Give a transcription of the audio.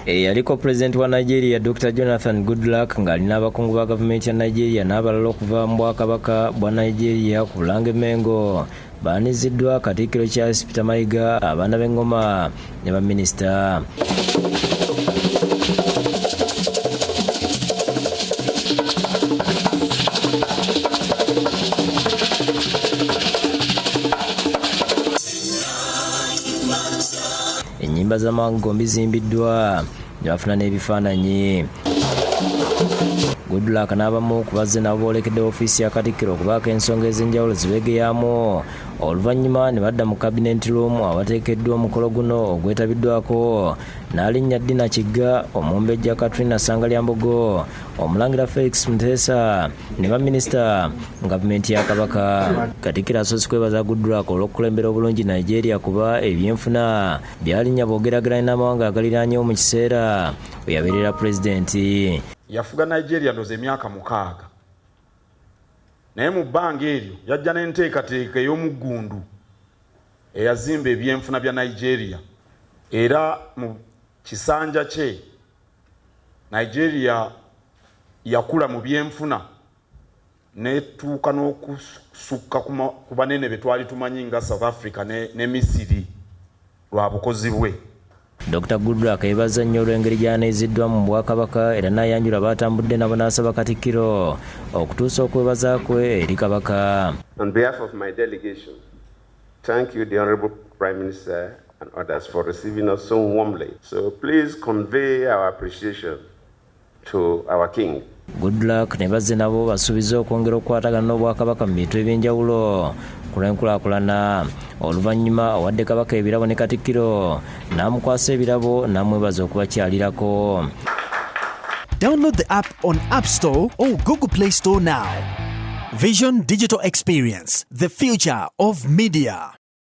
Yaliko President wa Nigeria Dr. Jonathan Goodluck ng'alina abakungu ba gavumenti ya Nigeria n'abalala okuva mu Bwakabaka bwa Nigeria ku Bulange Mengo baaniziddwa Katikkiro Charles Peter Mayiga, abaana b'engoma ne baminisita. Ennyimba z'amagombi zimbiddwa ne bafuna n'ebifaananyi. Goodluck n'abamu ku bazze nabo boolekedde ofiisi ya Katikkiro okubaako ensonga ez'enjawulo zibeegeyaamu. Oluvannyuma ne badda mu cabinet room awateekeddwa omukolo guno ogwetabiddwako n'alinnya Dina Kigga, Omumbejja Katrina Sangalyambogo, Omulangira Felix Muteesa ne baminisita mu gavumenti ya Kabaka. Katikkiro asoose kwebaza Goodluck olw'okukulembera obulungi Nigeria kuba ebyenfuna byalinnya boogeraageranye n'amawanga agaliraanyewo mu kiseera we yabeerera pulezidenti. Yafuga Nigeria ndoze emyaka 6. Naye mu bbanga eryo yajja n'enteekateeka ey'omuggundu eyazimba ebyenfuna bya Nigeria. Era mu kisanja kye Nigeria yakula mu byenfuna netuuka n'okusukka ku banene be twali tumanyi nga South Africa ne Misiri lwa bukozi bwe. Dr. Goodluck yebaza nnyo olw'engeri gy'aneeziddwa mu Bwakabaka era n'ayanjula baatambudde nabo n'asaba Katikkiro okutuusa okwebaza kwe eri Kabaka. On behalf of my delegation, thank you the Honourable Prime Minister and others for receiving us so warmly. So please convey our appreciation to our King. Goodluck ne bazze nabo basuubiza okwongera okukwatagana n'Obwakabaka mu bintu eby'enjawulo ku lw'enkulaakulana. Oluvannyuma awadde Kabaka ebirabo ne Katikkiro n'amukwasa ebirabo n'amwebaza okubakyalirako. Download the app on App Store or Google Play Store now. Vision Digital Experience, the future of media.